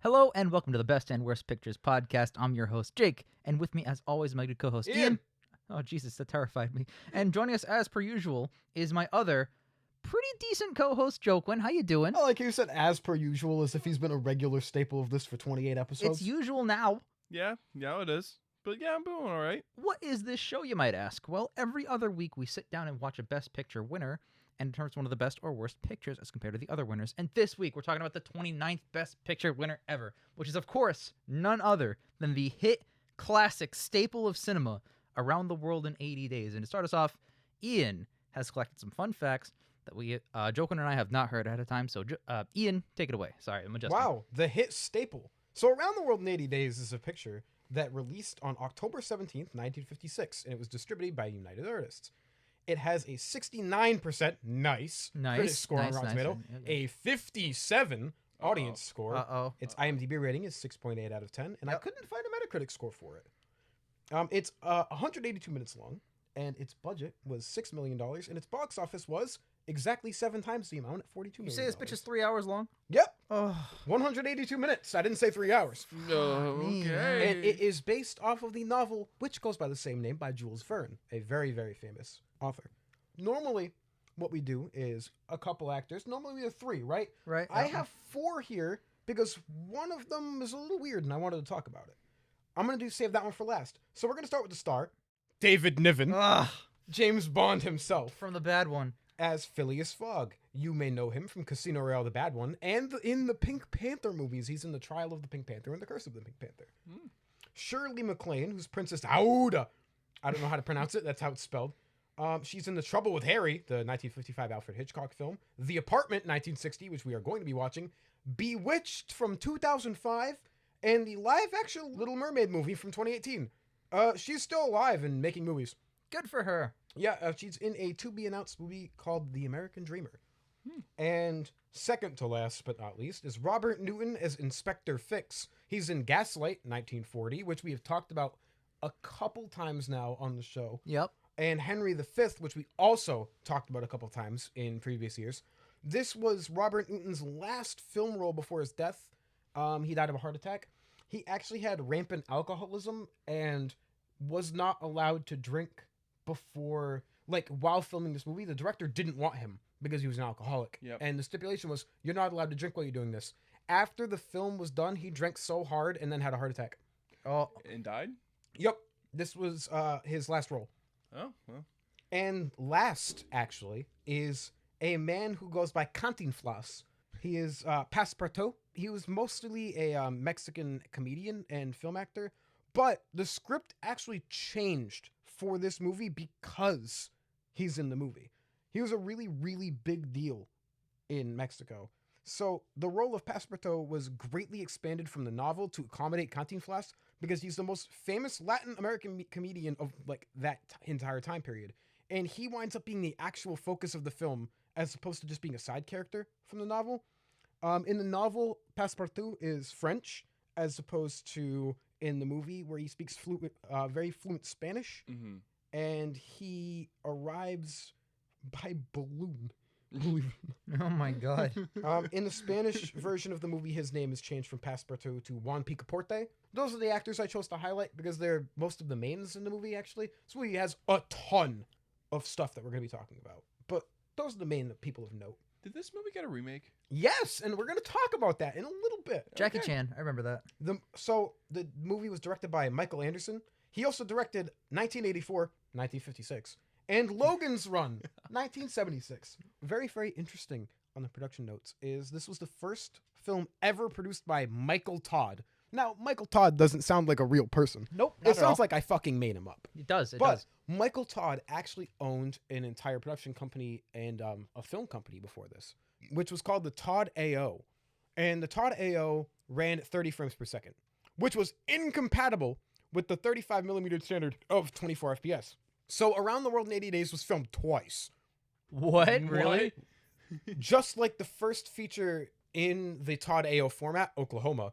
Hello and welcome to the Best and Worst Pictures podcast. I'm your host, Jake, and with me, as always, my good co-host, Ian. Oh, Jesus, that terrified me. And joining us, as per usual, is my other pretty decent co-host, Joaquin. How you doing? I like how you said as per usual, as if he's been a regular staple of this for 28 episodes. It's usual now. Yeah, it is. But yeah, I'm doing all right. What is this show, you might ask? Well, every other week we sit down and watch a Best Picture winner and determines one of the best or worst pictures as compared to the other winners. And this week we're talking about the 29th Best Picture winner ever, which is, of course, none other than the hit classic staple of cinema, Around the World in 80 Days. And to start us off, Ian has collected some fun facts that we, Joaquin and I, have not heard ahead of time. So, Ian, take it away. Sorry, I'm adjusting. Wow, the hit staple. So Around the World in 80 Days is a picture that released on October 17th, 1956, and it was distributed by United Artists. It has a 69% nice critic score on Rotten Tomato, a 57 audience score. Its IMDb rating is 6.8 out of 10, and I couldn't find a Metacritic score for it. It's 182 minutes long, and its budget was $6 million, and its box office was exactly 7 times the amount at $42 million. You say this bitch is 3 hours long? Yep. Oh, 182 minutes. I didn't say 3 hours. Okay. And it is based off of the novel, which goes by the same name, by Jules Verne, a very, very famous author. Normally, what we do is a couple actors. Normally, we have 3, right? right. I have 4 here because one of them is a little weird, and I wanted to talk about it. I'm going to save that one for last. So we're going to start with the star, David Niven, James Bond himself, From the bad one. as Phileas Fogg. You may know him from Casino Royale, the bad one, and in the Pink Panther movies. He's in The Trial of the Pink Panther and The Curse of the Pink Panther. Shirley MacLaine, who's Princess Aouda. I don't know how to pronounce it. That's how it's spelled. She's in The Trouble with Harry, the 1955 Alfred Hitchcock film. The Apartment, 1960, which we are going to be watching. Bewitched from 2005. And the live-action Little Mermaid movie from 2018. She's still alive and making movies. Good for her. Yeah, she's in a to-be-announced movie called The American Dreamer. And second to last but not least is Robert Newton as Inspector Fix. He's in Gaslight, 1940, which we have talked about a couple times now on the show. Yep. And Henry V, which we also talked about a couple times in previous years. This was Robert Newton's last film role before his death. He died of a heart attack. He actually had rampant alcoholism and was not allowed to drink before, while filming this movie. The director didn't want him because he was an alcoholic. Yep. And the stipulation was, you're not allowed to drink while you're doing this. After the film was done, he drank so hard and then had a heart attack. Oh, And died? Yep. This was his last role. Oh, well. And last, actually, is a man who goes by Cantinflas. He is Passepartout. He was mostly a Mexican comedian and film actor, but the script actually changed for this movie because he's in the movie. He was a really, really big deal in Mexico. So the role of Passepartout was greatly expanded from the novel to accommodate Cantinflas because he's the most famous Latin American comedian of that entire time period. And he winds up being the actual focus of the film as opposed to just being a side character from the novel. In the novel, Passepartout is French as opposed to in the movie where he speaks very fluent Spanish. Mm-hmm. And he arrives by balloon. oh my God. In the Spanish version of the movie, his name is changed from Passepartout to Juan Picaporte. Those are the actors I chose to highlight because they're most of the mains in the movie, actually. This movie has a ton of stuff that we're going to be talking about. But those are the main people of note. Did this movie get a remake? Yes, and we're going to talk about that in a little bit. Jackie Chan, I remember that. So the movie was directed by Michael Anderson. He also directed 1984, 1956, and Logan's Run, 1976. Very, very interesting on the production notes is this was the first film ever produced by Michael Todd. Now, Michael Todd doesn't sound like a real person. Nope. It sounds like I fucking made him up. It does. It But does. Michael Todd actually owned an entire production company and a film company before this, which was called the Todd AO. And the Todd AO ran at 30 frames per second, which was incompatible with the 35 millimeter standard of 24 FPS. So Around the World in 80 Days was filmed twice. What? Really? Just like the first feature in the Todd AO format, Oklahoma.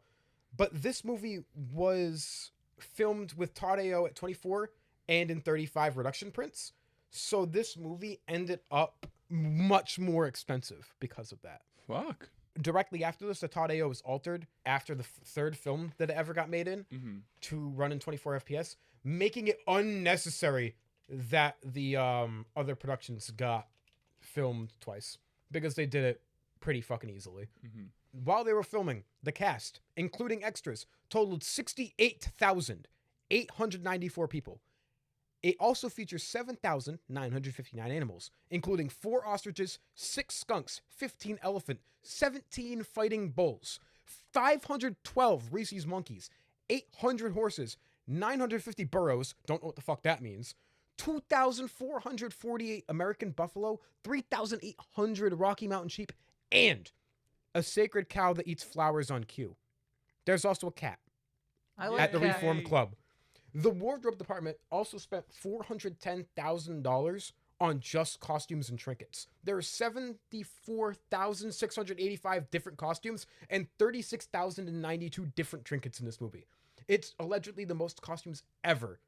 But this movie was filmed with Todd AO at 24 and in 35 reduction prints. So this movie ended up much more expensive because of that. Fuck. Directly after this, the Todd AO was altered after the third film that it ever got made in Mm-hmm. to run in 24 FPS, making it unnecessary that the other productions got filmed twice because they did it pretty fucking easily. Mm-hmm. While they were filming, the cast, including extras, totaled 68,894 people. It also features 7,959 animals, including 4 ostriches, 6 skunks, 15 elephant, 17 fighting bulls, 512 rhesus monkeys, 800 horses, 950 burros, don't know what the fuck that means, 2,448 American buffalo, 3,800 Rocky Mountain sheep, and a sacred cow that eats flowers on cue. There's also a cat I like at the cat. Reformed Club. The wardrobe department also spent $410,000 on just costumes and trinkets. There are 74,685 different costumes and 36,092 different trinkets in this movie. It's allegedly the most costumes ever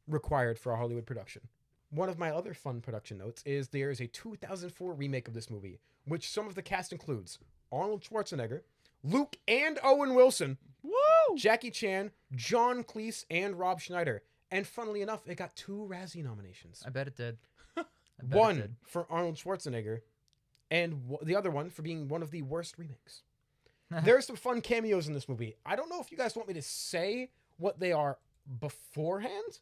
required for a Hollywood production. One of my other fun production notes is there is a 2004 remake of this movie, which some of the cast includes Arnold Schwarzenegger, Luke and Owen Wilson, Woo! Jackie Chan, John Cleese, and Rob Schneider. And funnily enough, it got 2 Razzie nominations. I bet it did. I bet it One did. for Arnold Schwarzenegger, and the other one for being one of the worst remakes. There are some fun cameos in this movie. I don't know if you guys want me to say what they are beforehand,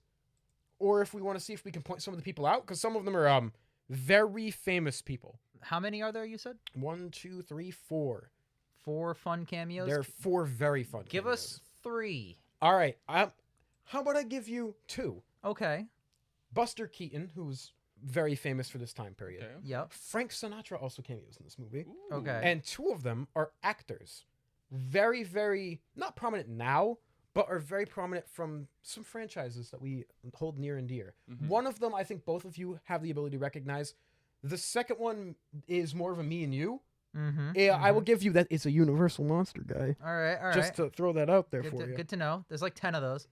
or if we want to see if we can point some of the people out, because some of them are very famous people. How many are there, you said? 1, 2, 3, 4. 4 fun cameos? There are 4 very fun Give cameos. us 3. All right. How about I give you 2? Okay. Buster Keaton, who's very famous for this time period. Okay. Yep. Frank Sinatra also cameos in this movie. Ooh. Okay. And 2 of them are actors. Very, very, not prominent now, but are very prominent from some franchises that we hold near and dear. Mhm. One of them, I think both of you have the ability to recognize. The second one is more of a me and you. Mm-hmm. Yeah, I will give you that. It's a Universal Monster guy. All right. Just to throw that out there good, for to, you. good to know. There's like 10 of those.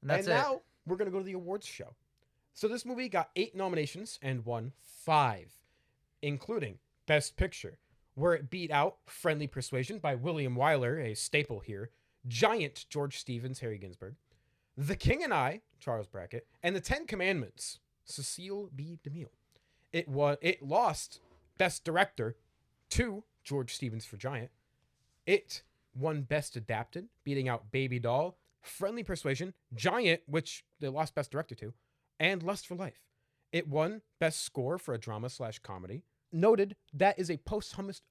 And that's and it. now we're going to go to the awards show. So this movie got 8 nominations and won 5, including Best Picture, where it beat out Friendly Persuasion by William Wyler, a staple here, Giant, George Stevens, Harry Ginsberg, The King and I, Charles Brackett, and The 10 Commandments, Cecile B. DeMille. It lost Best Director to George Stevens for Giant. It won Best Adapted, beating out Baby Doll, Friendly Persuasion, Giant, which they lost Best Director to, and Lust for Life. It won Best Score for a drama/comedy. Noted that is a posthumous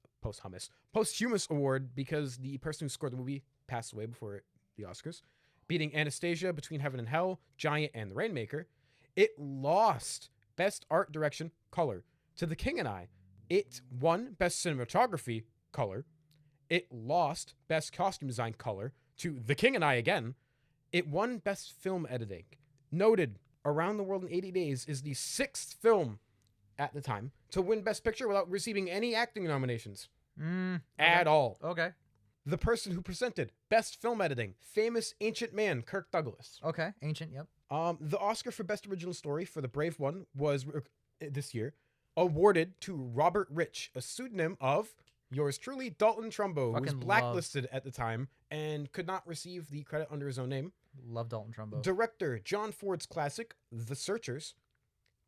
award because the person who scored the movie passed away before the Oscars, beating Anastasia, Between Heaven and Hell, Giant, and The Rainmaker. It lost Best Art Direction, Color, to The King and I. It won Best Cinematography, Color. It lost Best Costume Design, Color, to The King and I again. It won Best Film Editing. Noted, Around the World in 80 Days is the 6th film at the time to win Best Picture without receiving any acting nominations at all. Okay. The person who presented Best Film Editing, famous ancient man Kirk Douglas. Okay. Ancient. Yep. The Oscar for Best Original Story for The Brave One was this year awarded to Robert Rich, a pseudonym of yours truly, Dalton Trumbo, who was Fucking blacklisted at the time and could not receive the credit under his own name. Love Dalton Trumbo. Director John Ford's classic, The Searchers,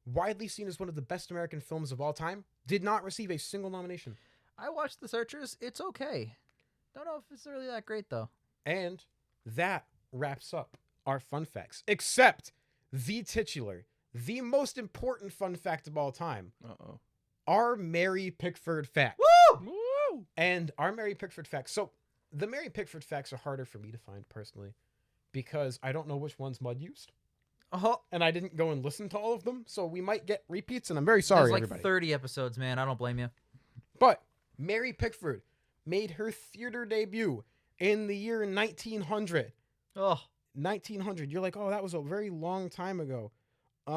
widely seen as one of the best American films of all time, did not receive a single nomination. I watched The Searchers. It's okay. Don't know if it's really that great though. And that wraps up our fun facts, except the titular, the most important fun fact of all time, Uh-oh. our Mary Pickford fact. Woo! And our Mary Pickford facts. So the Mary Pickford facts are harder for me to find personally because I don't know which ones Mud used. Oh, And I didn't go and listen to all of them. So we might get repeats, and I'm very sorry, there's like everybody. 30 episodes, man. I don't blame you. But Mary Pickford made her theater debut in the year 1900. Oh, 1900. You're like, oh, that was a very long time ago.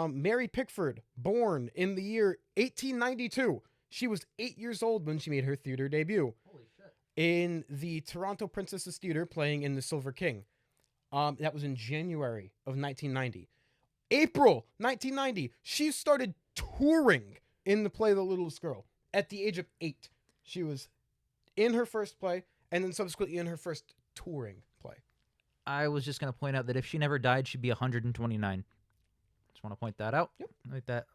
Mary Pickford, born in the year 1892. She was 8 years old when she made her theater debut holy shit. in the Toronto Princesses Theater, playing in The Silver King. That was in January of 1990. April 1990, she started touring in the play The Littlest Girl. At the age of 8, she was in her first play, and then subsequently in her first touring play. I was just gonna point out that if she never died, she'd be 129. Just want to point that out. Yep.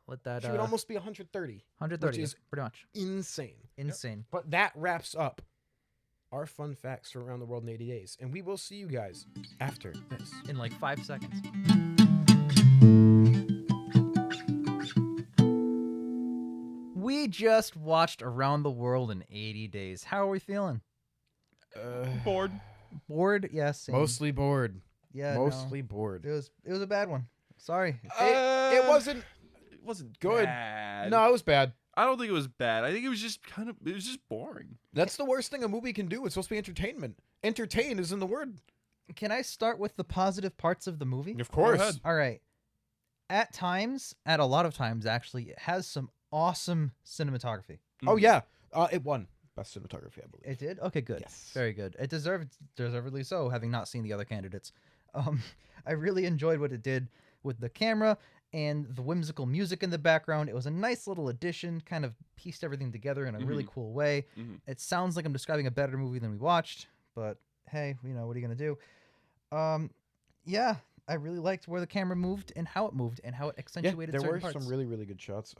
Let that. She would almost be 130. 130, which is pretty much insane. insane. But that wraps up our fun facts from around the world in 80 days. And we will see you guys after this. In like 5 seconds. We just watched Around the World in 80 Days. How are we feeling? Bored. Bored? Yes. Same. Mostly bored. Yeah. Mostly bored. No. It was a bad one. Sorry. It wasn't It wasn't good. bad. No, it was bad. I don't think it was bad. I think it was just boring. That's the worst thing a movie can do. It's supposed to be entertainment. Entertain is in the word. Can I start with the positive parts of the movie? Of course. ahead. All right. At a lot of times, actually, it has some awesome cinematography. Oh, yeah. It won Best Cinematography, I believe. It did? Okay, good. Yes. Very good. It deservedly so, having not seen the other candidates. I really enjoyed what it did with the camera and the whimsical music in the background. It was a nice little addition, kind of pieced everything together in a really cool way. It sounds like I'm describing a better movie than we watched, but hey, what are you going to do? Yeah, I really liked where the camera moved and how it accentuated there certain were parts. some really, really good shots.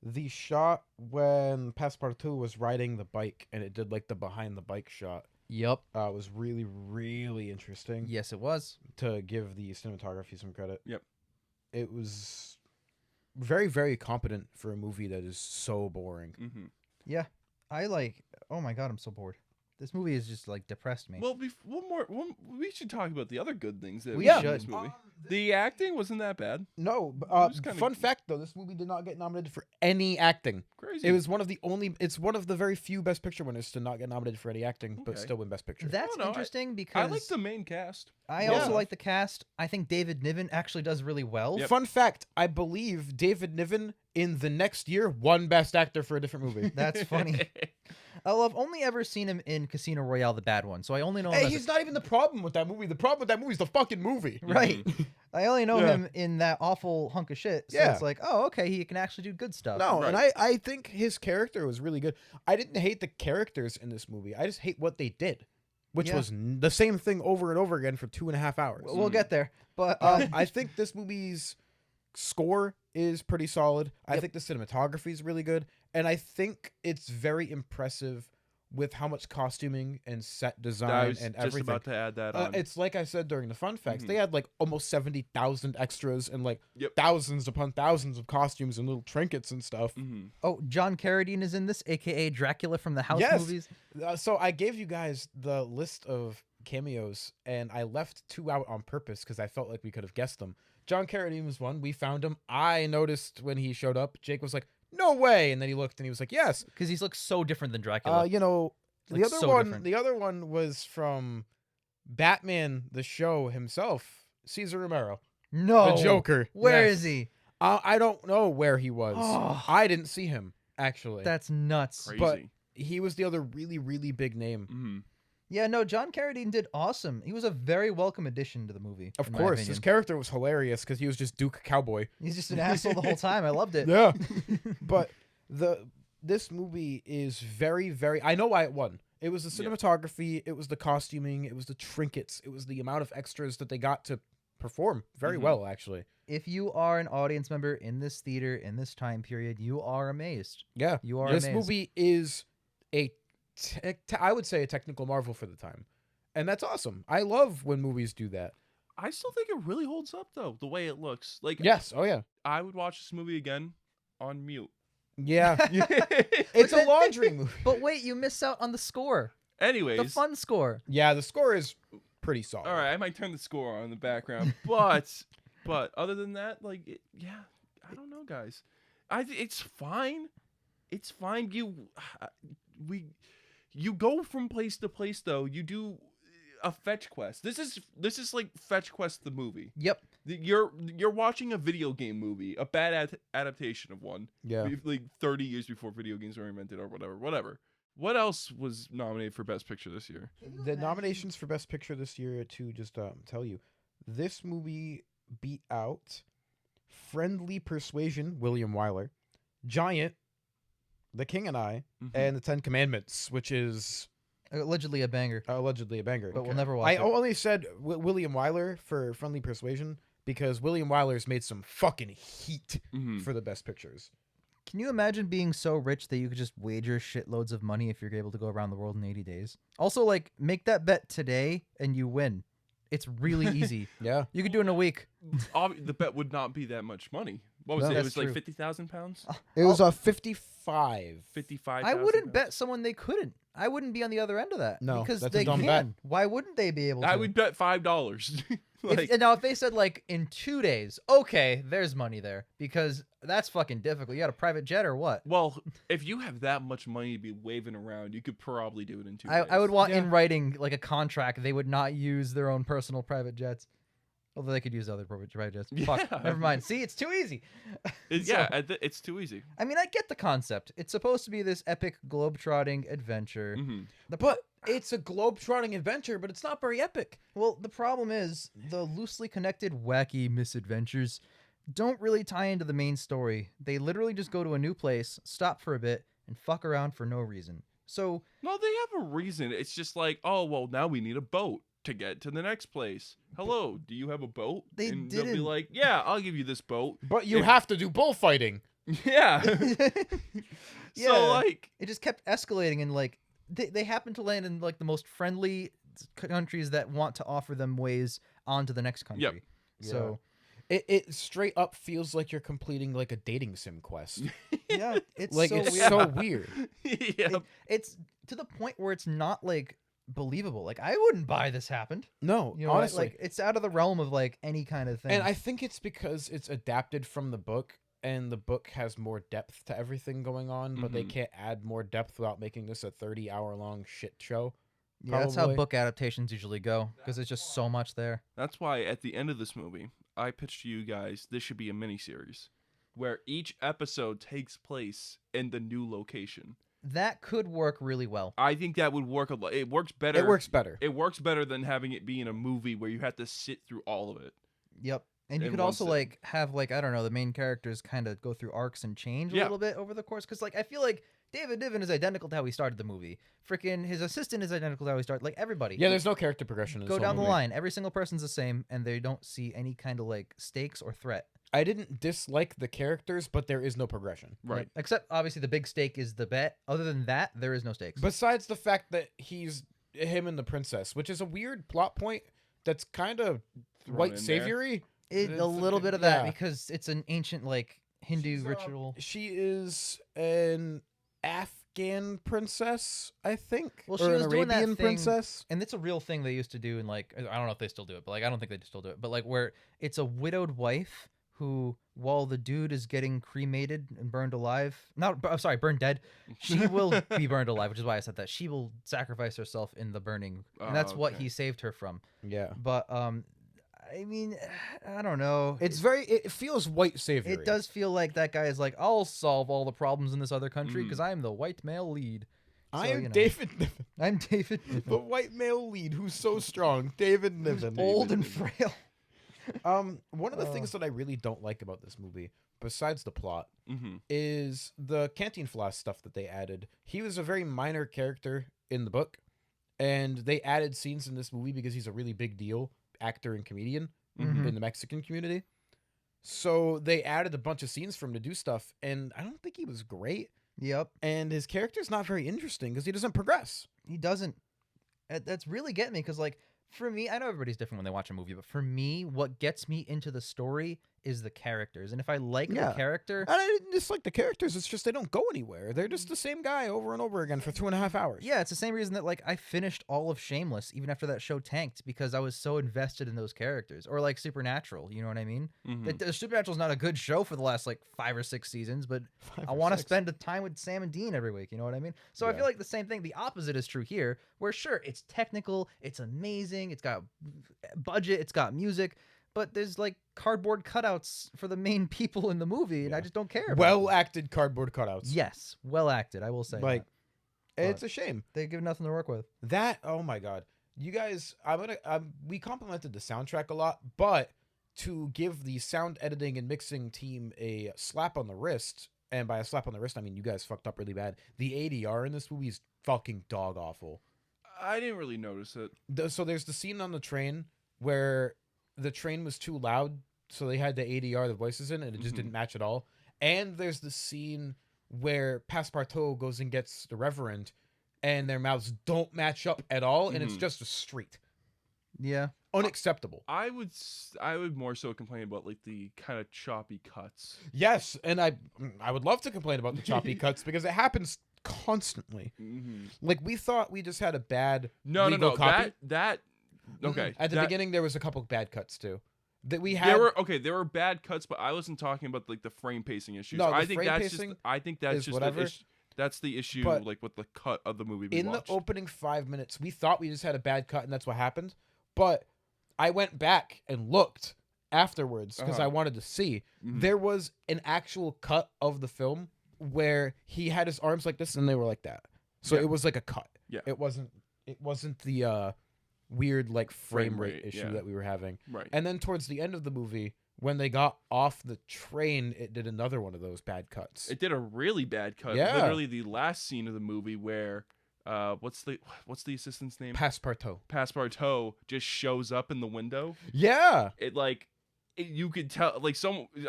The shot when Passepartout was riding the bike and it did like the behind the bike shot Yep. was really, really interesting. Yes, it was. To give the cinematography some credit. Yep. It was very, very competent for a movie that is so boring. Yeah. Oh my God, I'm so bored. This movie is just like depressed me. Well, we should talk about the other good things that We we had in should. this movie. The acting wasn't that bad. No, was kinda- fun fact though, this movie did not get nominated for any acting. Crazy. It was it's one of the very few Best Picture winners to not get nominated for any acting, but Okay. still win Best Picture. That's no, interesting because I like the main cast. I Yeah. also like the cast. I think David Niven actually does really well. Yep. Fun fact, I believe David Niven in the next year won Best Actor for a different movie. That's funny. I've only ever seen him in Casino Royale, the bad one, so I only know him Hey, as he's not even the problem with that movie. The problem with that movie is the fucking movie. right. I only know Yeah. him in that awful hunk of shit. So Yeah. it's like, oh, okay, he can actually do good stuff. No, and Right. I think his character was really good. I didn't hate the characters in this movie. I just hate what they did, which Yeah. was the same thing over and over again for 2.5 hours. We'll get there. But I think this movie's score is pretty solid. I Yep. think the cinematography is really good, and I think it's very impressive with how much costuming and set I design was and just everything. about to add that on. It's like I said during the fun facts, Mhm. they had like almost 70,000 extras and like Yep. thousands upon thousands of costumes and little trinkets and stuff. oh, John Carradine is in this, aka Dracula from the House Yes. movies. So I gave you guys the list of cameos, and I left 2 out on purpose because I felt like we could have guessed them. John Carradine was one. We found him. I noticed when he showed up. Jake was like, "No way!" And then he looked and he was like, "Yes." Because he looks so different than Dracula. The Like, other so one. different. The other one was from Batman the show himself, Caesar Romero, no. the Joker. Where Yes. is he? I don't know where he was. Oh. I didn't see him actually. That's nuts. Crazy. but- He was the other really, really big name. Yeah, no, John Carradine did awesome. He was a very welcome addition to the movie. Of in my course, his opinion. character was hilarious because he was just Duke Cowboy. He's just an asshole the whole time. I loved it. Yeah, but this movie is very, very. I know why it won. It was the Yep. cinematography. It was the costuming. It was the trinkets. It was the amount of extras that they got to perform very well. Actually, If you are an audience member in this theater in this time period, you are amazed. yeah, You are this amazed. movie is I would say a technical marvel for the time, and that's awesome. I love when movies do that. I still think it really holds up though, the way it looks. Like Yes. Oh yeah. I would watch this movie again on mute. Yeah. It's a then- laundry movie. But wait, you miss out on the score. Anyways, The fun score. Yeah, the score is pretty solid. all right, I might turn the score on in the background, but other than that, like, I don't know, guys. It's fine. It's fine. You go from place to place though. You do a fetch quest. This is like Fetch Quest the movie. Yep. You're watching a video game movie, a bad adaptation of one. Yeah. Like 30 years before video games were invented or whatever. What else was nominated for Best Picture this year? The nominations for Best Picture this year, to just tell you, this movie beat out Friendly Persuasion, William Wyler, Giant, The King and I, Mhm. and The 10 Commandments, which is Allegedly a banger, allegedly a banger. but we'll never watch I it. only said William Wyler for Friendly Persuasion because William Wyler's made some fucking heat Mhm. for the best pictures. Can you imagine being so rich that you could just wager shitloads of money if you're able to go around the world in 80 days? Also, like, make that bet today and you win. It's really easy. Yeah. You could do it in a week. The bet would not be that much money. What was No, it? It that's was like true. 50,000 pounds, It was 55. 55. I wouldn't bet someone they couldn't. I wouldn't be on the other end of that. No, because that's a they dumb can. bet. Why wouldn't they be able to? I would bet $5. If, now, if they said like in 2 days, okay, there's money there because that's fucking difficult. You got a private jet or what? well, if you have that much money to be waving around, you could probably do it in 2 days. I would want Yeah. in writing like a contract. They would not use their own personal private jets, although they could use other private jets. Fuck, Yeah. never mind. See, it's too easy. It's, So- yeah, it's too easy. I mean, I get the concept. It's supposed to be this epic globe-trotting adventure. Hmm. But it's a globe-trotting adventure, but it's not very epic. Well, the problem is the loosely connected wacky misadventures don't really tie into the main story. They literally just go to a new place, stop for a bit, and fuck around for no reason. So, No, they have a reason. It's just like, oh, well, now we need a boat to get to the next place. Hello, do you have a boat? They and they'll be didn't. like, yeah, I'll give you this boat. But you If- have to do bullfighting. Yeah. Yeah. So, like, it just kept escalating, and like they happen to land in like the most friendly countries that want to offer them ways onto the next country. Yep. So It straight up feels like you're completing like a dating sim quest. yeah, it's Like so it's weird. so weird. yeah. It's to the point where it's not like believable. Like I wouldn't buy this happened. No, You know, what? honestly. like it's out of the realm of like any kind of thing. And I think it's because it's adapted from the book, and the book has more depth to everything going on, but they Mhm. can't add more depth without making this a 30-hour long shit show. yeah, that's how probably. book adaptations usually go because there's just so much there. That's why at the end of this movie, I pitched to you guys this should be a miniseries where each episode takes place in the new location. That could work really well. I think that would work a lot. It works better. It works better. It works better than having it be in a movie where you have to sit through all of it. Yep. And you In could one also sitting. like have like I don't know the main characters kind of go through arcs and change a Yeah. little bit over the course because like I feel like David Niven is identical to how he started the movie. Freaking his assistant is identical to how he started. Like everybody. Yeah, there's no character progression in Go this whole down the movie. line. Every single person's the same, and they don't see any kind of like stakes or threat. I didn't dislike the characters, but there is no progression. Right. Yep. Except obviously the big stake is the bet. Other than that, there is no stakes. Besides the fact that he's him and the princess, which is a weird plot point that's kind of Thrown white in there. saviory. A it's- little bit of that yeah. because it's an ancient like Hindu She's, ritual. She is an Afghan princess, I think. Well, she or was an doing that Arabian thing- princess. And it's a real thing they used to do in like I don't know if they still do it, but like I don't think they still do it. But like where it's a widowed wife who, while the dude is getting cremated and burned alive, I'm sorry, burned dead, she will be burned alive, which is why I said that. She will sacrifice herself in the burning, and that's what okay. he saved her from. Yeah. But I mean, I don't know. It feels white saviory. It does feel like that guy is like, I'll solve all the problems in this other country Mhm. because I'm the white male lead. I So, am you know. David Niven, I'm David, the white male lead who's so strong. David Niven. old and frail. One of the things that I really don't like about this movie, besides the plot, Mm-hmm. is the canteen floss stuff that they added. He was a very minor character in the book, and they added scenes in this movie because he's a really big deal actor and comedian Mhm. in the Mexican community. So they added a bunch of scenes for him to do stuff, and I don't think he was great. Yep. And his character's not very interesting because he doesn't progress. He doesn't. That's really getting me because, like, for me, I know everybody's different when they watch a movie, but for me, what gets me into the story is the characters. And if I like the Yeah. character, And I didn't dislike the characters. It's just they don't go anywhere. They're just the same guy over and over again for 2.5 hours. yeah, it's the same reason that like I finished all of Shameless even after that show tanked because I was so invested in those characters. Or like Supernatural, you know what I mean? Mm-hmm. Supernatural's not a good show for the last like 5 or 6 seasons, but 5 I or want to 6. spend a time with Sam and Dean every week. You know what I mean? So I Yeah. feel like the same thing. The opposite is true here, where sure it's technical, it's amazing, it's got budget, it's got music, but there's like cardboard cutouts for the main people in the movie, and I Yeah. just don't care. about Well them. acted cardboard cutouts. Yes, well acted. I will say. Like, that. it's a shame. They give nothing to work with. That, oh my god. You guys, we complimented the soundtrack a lot, but to give the sound editing and mixing team a slap on the wrist, and by a slap on the wrist, I mean you guys fucked up really bad. The ADR in this movie is fucking dog awful. I didn't really notice it. So there's the scene on the train where the train was too loud, so they had the ADR, the voices in, and it just didn't match at all. And there's the scene where Passepartout goes and gets the Reverend, and their mouths don't match up at all, and it's just a street. Yeah. Unacceptable. I would more so complain about like the kind of choppy cuts. Yes, and I would love to complain about the choppy cuts because it happens constantly. Like we thought we just had a bad legal copy. That okay. At the beginning there was a couple bad cuts too. That we had there were bad cuts, but I wasn't talking about like the frame pacing issues. No, I think that's just whatever. That's the issue, But like with the cut of the movie. In the opening 5 minutes, we thought we just had a bad cut, and that's what happened. But I went back and looked afterwards because I wanted to see. There was an actual cut of the film where he had his arms like this, and they were like that. So it was like a cut. Yeah, it wasn't the weird like frame rate issue that we were having. Right. And then towards the end of the movie, when they got off the train, it did another one of those bad cuts. It did a really bad cut. Yeah. Literally the last scene of the movie where what's the assistant's name? Passepartout just shows up in the window. Yeah. You could tell like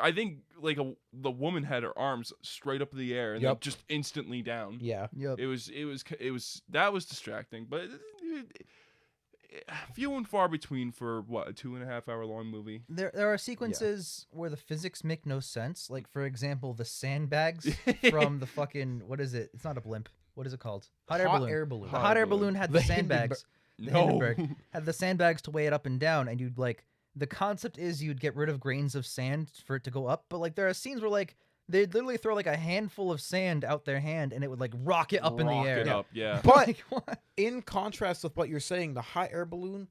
I think like the woman had her arms straight up in the air and then just instantly down. Yeah. Yep. It was that was distracting, but few and far between for what, a 2.5 hour long movie. There are sequences where the physics make no sense. Like for example, the sandbags from the fucking what is it? It's not a blimp. What is it called? Hot air balloon. The hot air balloon had the sandbags. The Hindenburg had the sandbags to weigh it up and down, and you'd like the concept is you'd get rid of grains of sand for it to go up, but like there are scenes where like they'd literally throw like a handful of sand out their hand and it would like rocket up in the air. But like, what? In contrast with what you're saying, the hot air balloon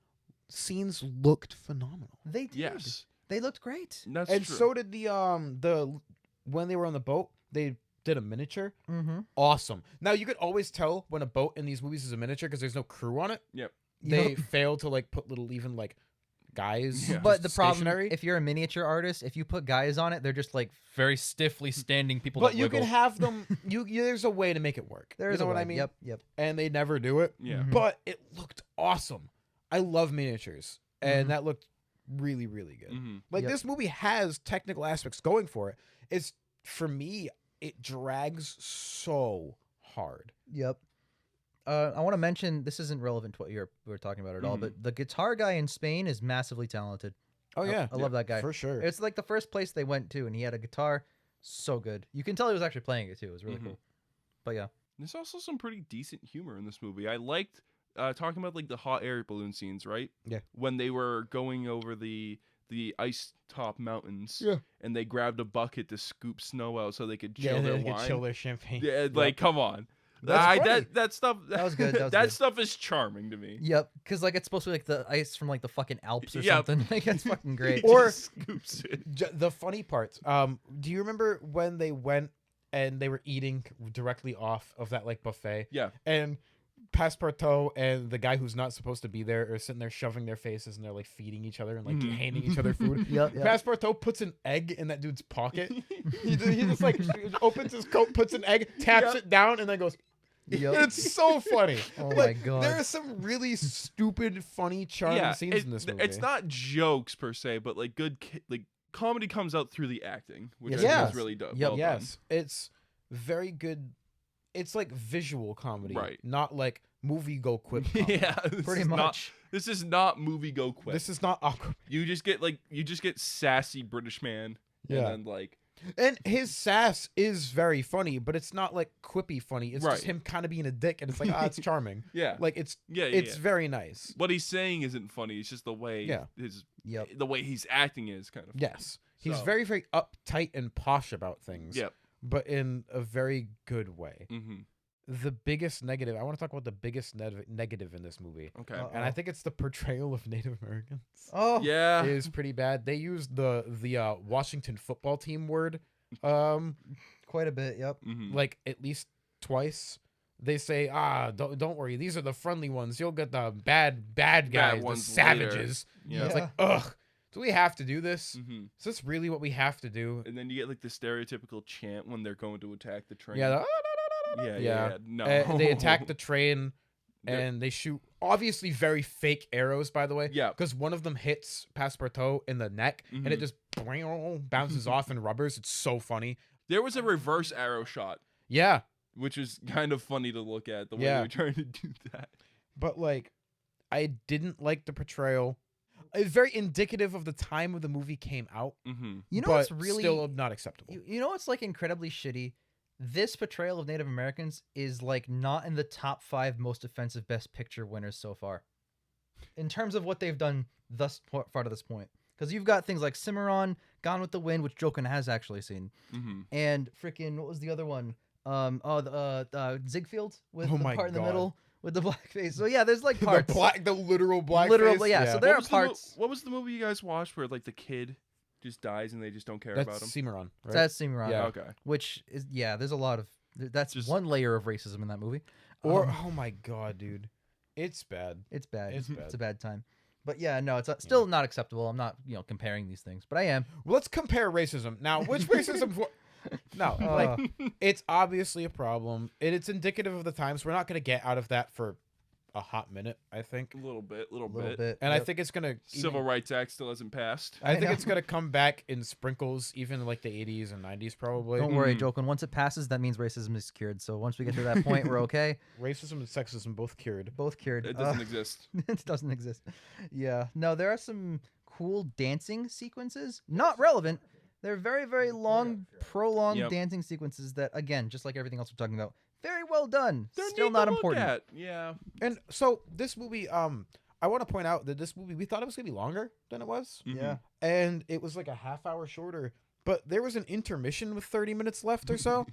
scenes looked phenomenal. They did. Yes. They looked great. That's and true. so did the when they were on the boat, they did a miniature. Mm-hmm. Awesome. Now you could always tell when a boat in these movies is a miniature because there's no crew on it. Yep. They fail to like put little even like guys. Yeah. But the problem, stationary. if you're a miniature artist, if you put guys on it, they're just like very stiffly standing people. But that you wiggle. can have them. There's a way to make it work. There is you know a what way. I mean? Yep. And they never do it. Yeah. Mhm. But it looked awesome. I love miniatures, and that looked really, really good. Like this movie has technical aspects going for it. It's for me, it drags so hard. Yep. I want to mention this isn't relevant to what we're talking about at all, but the guitar guy in Spain is massively talented. Oh yeah, I love that guy for sure. It's like the first place they went to, and he had a guitar, so good. You can tell he was actually playing it too. It was really cool. But yeah, there's also some pretty decent humor in this movie. I liked talking about like the hot air balloon scenes, right? Yeah. When they were going over the ice top mountains, and they grabbed a bucket to scoop snow out so they could chill their wine. Chill their champagne. Yeah, like come on. That's funny. That stuff that was good. that stuff is charming to me. Yep, because like it's supposed to be like the ice from like the fucking Alps or Yep. something. Like it's fucking great. He Or- just scoops it. The funny parts. Do you remember when they went and they were eating directly off of that like buffet? Yeah. And Passepartout and the guy who's not supposed to be there are sitting there shoving their faces and they're like feeding each other and like handing each other food. Yep. Passepartout puts an egg in that dude's pocket. he just like opens his coat, puts an egg, taps it down, and then goes. Yep. It's so funny. Oh Like, my God. There are some really stupid, funny, charming scenes in this movie. It's not jokes per se, but like good like comedy comes out through the acting, which Yes, I think yes. is really dope. Yep. Well Yes, it's very good. It's like visual comedy, Right. not like movie go quip. done. Comedy. Yeah, this Pretty is much. Not, this is not movie go quick. This is not awkward. You just get sassy British man, Yeah. and then like And his sass is very funny, but it's not like quippy funny. It's Right. just him kind of being a dick, and it's like, it's charming. yeah, Like it's yeah, it's very nice. What he's saying isn't funny. It's just the way Yep. the way he's acting is kind of funny. Yes, he's So- very very uptight and posh about things. Yep. but in a very good way. Mm-hmm. The biggest negative. I want to talk about the biggest negative in this movie. Okay. And I think it's the portrayal of Native Americans. Oh. Yeah. Is pretty bad. They used the Washington football team word Quite a bit. Yep. Mm-hmm. like at least twice. They say, don't worry, these are the friendly ones. You'll get the bad guys, the ones savages. later. Yeah. It's like, ugh. do we have to do this? Mm-hmm. Is this really what we have to do? And then you get like the stereotypical chant when they're going to attack the train. Yeah. Yeah. No. They attack the train They're- and they shoot obviously very fake arrows, by the way. Yeah. Because one of them hits Passepartout in the neck and it Mhm. just bounces off and rubbers. It's so funny. There was a reverse arrow shot, Yeah. which is kind of funny to look at the way Yeah. they were trying to do that. But like, I didn't like the portrayal. It's very indicative of the time of the movie came out. Mm-hmm. You know but what's really still not acceptable. you know what's like incredibly shitty? This portrayal of Native Americans is like not in the top 5 most offensive Best Picture winners so far, in terms of what they've done thus far to this point. Because you've got things like Cimarron, Gone with the Wind, which Joken has actually seen, Mm-hmm. and freaking what was the other one? Ziegfeld with Oh the my part in the God. middle with the blackface. So yeah, there's like parts. the literal black Literal, face? yeah, so there are parts. What was the movie you guys watched where like the kid just dies and they just don't care That's about him? Cimarron, right? That's Cimarron. Yeah. Okay. Which is there's a lot of that's Just- one layer of racism in that movie. Or Um, oh my god, dude, it's bad. It's bad. It's It's bad. a bad time. But yeah, no, it's still not acceptable. I'm not, comparing these things, but I am. Well, let's compare racism now. Which racism? No, like it's obviously a problem, and it's indicative of the times. We're not gonna get out of that for a hot minute, I think, A little bit. A little bit. and I Yep. think it's gonna Civil Rights Act still hasn't passed. I think know. it's gonna come back in sprinkles, even like the 80s and 90s, probably. Don't worry, Mhm. Joken. Once it passes, that means racism is cured. So once we get to that point, we're okay. Racism and sexism both cured. Both cured. It doesn't exist. It doesn't exist. Yeah. No, there are some cool dancing sequences. Not relevant. They're very, very long, prolonged Yep. dancing sequences that, again, just like everything else we're talking about, very well done. They're Still neat not to look important. at. Yeah. And so this movie, I want to point out that this movie, we thought it was gonna be longer than it was, Mhm. Yeah. and it was like a half hour shorter. But there was an intermission with 30 minutes left or so,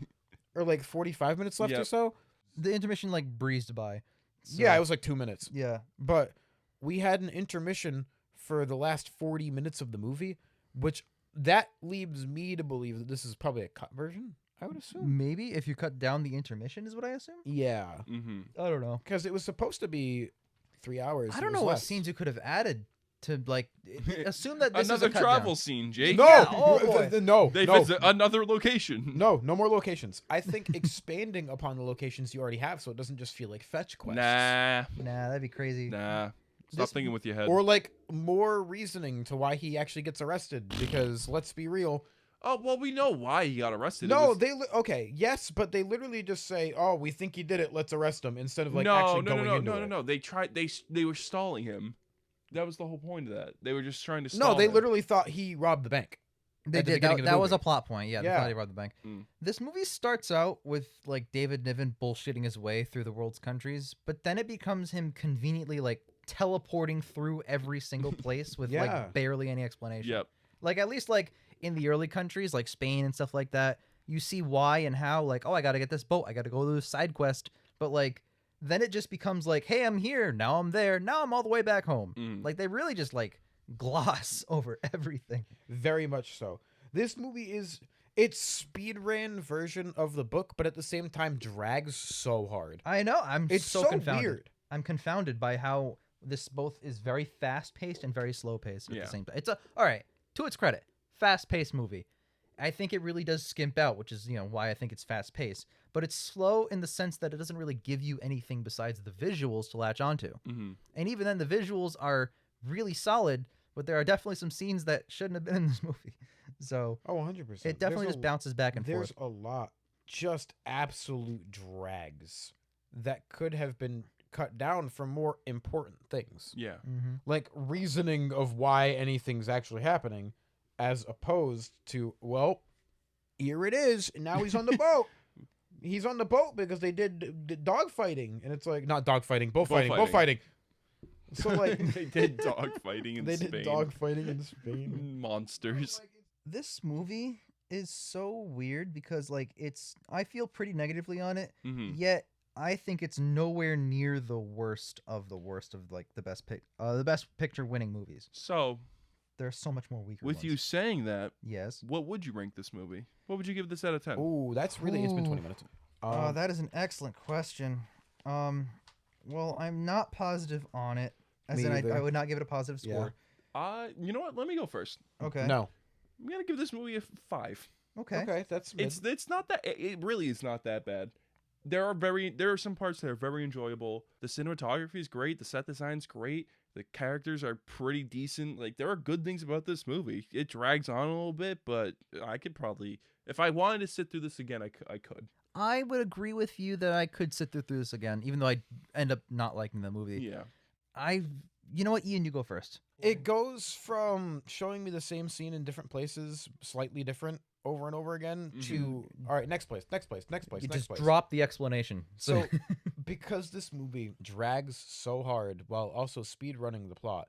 or like 45 minutes left or Yep. so. The intermission like breezed by. Yeah, So, it was like 2 minutes. Yeah. But we had an intermission for the last 40 minutes of the movie, which that leads me to believe that this is probably a cut version, I would assume. Maybe if you cut down the intermission is what I assume. Yeah, Mm-hmm. I don't know. because it was supposed to be 3 hours. I It don't was know what less. scenes you could have added to like assume that this Another is a cut travel down. scene, Jake. No, Yeah, oh boy. no, They no, visit another location. no more locations. I think expanding upon the locations you already have, so it doesn't just feel like fetch quests. Nah. Nah, that'd be crazy. Nah. Stop This- thinking with your head. Or like more reasoning to why he actually gets arrested. Because let's be real, Oh, well, we know why he got arrested. It no, was- okay, yes, but they literally just say, "Oh, we think he did it. Let's arrest him," instead of like no, actually no, going no, no, into no, it. no, no. They tried. They were stalling him. That was the whole point of that. They were just trying to stall No, they him. literally thought he robbed the bank. They at the did. beginning That, of the that was a movie. plot point. Yeah, Yeah. they thought he robbed the bank. Mm. This movie starts out with like David Niven bullshitting his way through the world's countries, but then it becomes him conveniently like teleporting through every single place with Yeah. like barely any explanation. Yep. Like at least like in the early countries like Spain and stuff like that, you see why and how. Like, oh, I got to get this boat. I got to go to this side quest. But like then it just becomes like, hey, I'm here. Now I'm there. Now I'm all the way back home. Mm. Like they really just like gloss over everything. Very much so. This movie is its speed ran version of the book, but at the same time drags so hard. I know. I'm It's so, so confounded. weird. I'm confounded by how this both is very fast paced and very slow paced at Yeah. the same time. It's all right. To its credit, fast paced movie. I think it really does skimp out, which is why I think it's fast paced. But it's slow in the sense that it doesn't really give you anything besides the visuals to latch onto. Mm-hmm. And even then, the visuals are really solid, but there are definitely some scenes that shouldn't have been in this movie. So Oh, 100%. it definitely just bounces back and There's forth. a lot, just absolute drags that could have been cut down for more important things. Yeah. Mm-hmm. Like reasoning of why anything's actually happening, as opposed to, well, here it is, and now he's on the boat. He's on the boat because they did dog fighting, and it's like not dog fighting, bullfighting, bullfighting. So like they did dog fighting in they Spain. did dog fighting in Spain. Monsters. This movie is so weird because like I feel pretty negatively on it, Mm-hmm. yet I think it's nowhere near the worst of like the best picture winning movies. So, There's so much more weaker with ones. you saying that, Yes. what would you rank this movie? What would you give this out of 10? Oh, that's really it's been 20 Ooh. minutes. That is an excellent question. Well, I'm not positive on it. As Me in, I either. would not give it a positive Yeah. score. You know what? Let me go first. Okay. No. I'm gonna give this movie a 5. Okay. Okay, that's mid. It's not that. It really is not that bad. There are some parts that are very enjoyable. The cinematography is great. The set design's great. The characters are pretty decent. Like, there are good things about this movie. It drags on a little bit, but I could probably, if I wanted to sit through this again, I could. I would agree with you that I could sit through this again, even though I end up not liking the movie. Yeah. You know what, Ian, you go first. It goes from showing me the same scene in different places, slightly different, over and over again, to all right, next place. You just drop the explanation. So, because this movie drags so hard while also speed running the plot,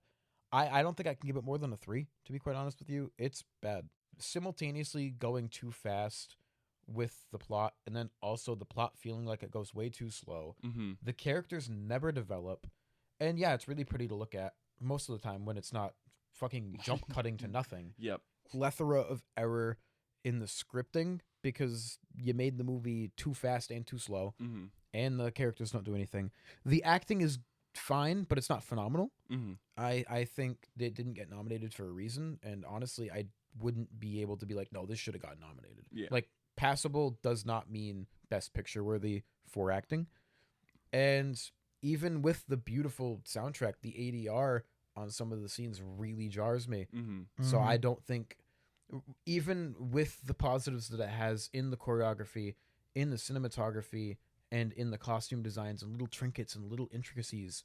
I don't think I can give it more than a 3, to be quite honest with you. It's bad. Simultaneously going too fast with the plot, and then also the plot feeling like it goes way too slow. The characters never develop, and yeah, it's really pretty to look at most of the time when it's not fucking jump cutting to nothing. Yep. Plethora of error in the scripting because you made the movie too fast and too slow, and the characters don't do anything. The acting is fine, but it's not phenomenal. I think it didn't get nominated for a reason, and honestly, I wouldn't be able to be like, no, this should have gotten nominated. Yeah. Like, passable does not mean best picture worthy for acting. And even with the beautiful soundtrack, the ADR on some of the scenes really jars me. So I don't think, even with the positives that it has in the choreography, in the cinematography, and in the costume designs and little trinkets and little intricacies,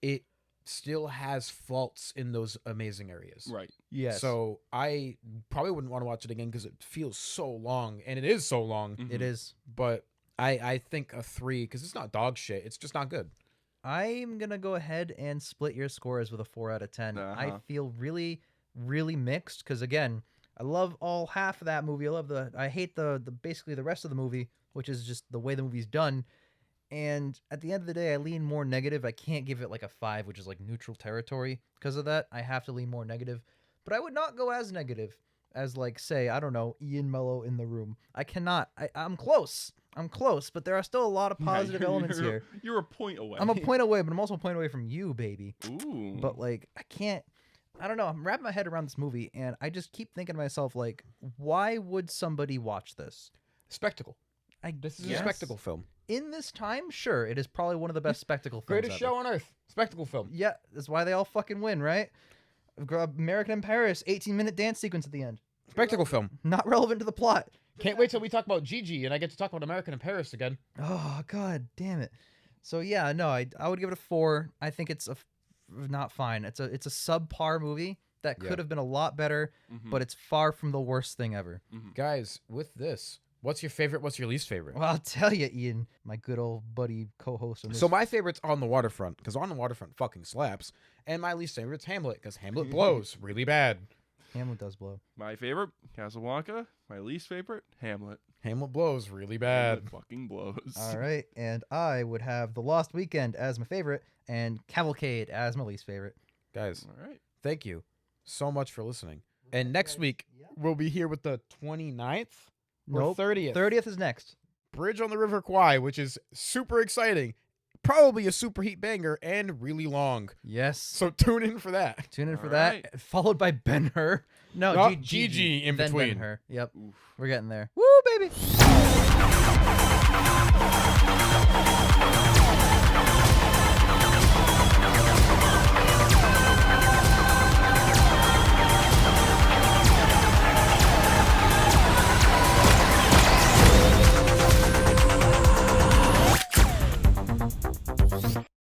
it still has faults in those amazing areas. Right. Yes. So I probably wouldn't want to watch it again because it feels so long, and it is so long. It is. But I think a 3, because it's not dog shit. It's just not good. I'm going to go ahead and split your scores with a 4 out of 10. I feel really, really mixed because, again, I love all half of that movie. I hate the basically the rest of the movie, which is just the way the movie's done. And at the end of the day, I lean more negative. I can't give it like a 5, which is like neutral territory. Because of that, I have to lean more negative. But I would not go as negative as, like, say, I don't know, Ian Mello in the Room. I cannot. I'm close. But there are still a lot of positive elements here. You're a point away. I'm a point away, but I'm also a point away from you, baby. Ooh. But, like, I don't know. I'm wrapping my head around this movie, and I just keep thinking to myself, like, why would somebody watch this? Spectacle. This is a spectacle film. In this time, sure, it is probably one of the best spectacle films Greatest ever. show on earth. Spectacle film. Yeah, that's why they all fucking win, right? American in Paris, 18-minute dance sequence at the end. Spectacle film. Not relevant to the plot. Can't wait till we talk about Gigi and I get to talk about American in Paris again. Oh, god damn it. So yeah, no, I would give it a 4. I think it's not fine. It's a subpar movie that could have been a lot better, but it's far from the worst thing ever. Guys, with this, what's your favorite? What's your least favorite? Well, I'll tell you, Ian, my good old buddy co-host on this. So my favorite's On the Waterfront, because On the Waterfront fucking slaps. And my least favorite's Hamlet, because Hamlet blows really bad. Hamlet does blow. My favorite, Casablanca. My least favorite, Hamlet. Hamlet blows really bad. Hamlet fucking blows. All right, and I would have The Lost Weekend as my favorite and Cavalcade as my least favorite. Guys, All right. thank you so much for listening. And next week, we'll be here with the 29th or Nope. 30th. 30th is next. Bridge on the River Kwai, which is super exciting. Probably a super heat banger and really long. Yes. So tune in for that. Tune in for All that. right. Followed by Ben-Hur. No, No, Gigi Gigi in then between. Ben-Hur. Yep. Oof. We're getting there. Woo, baby.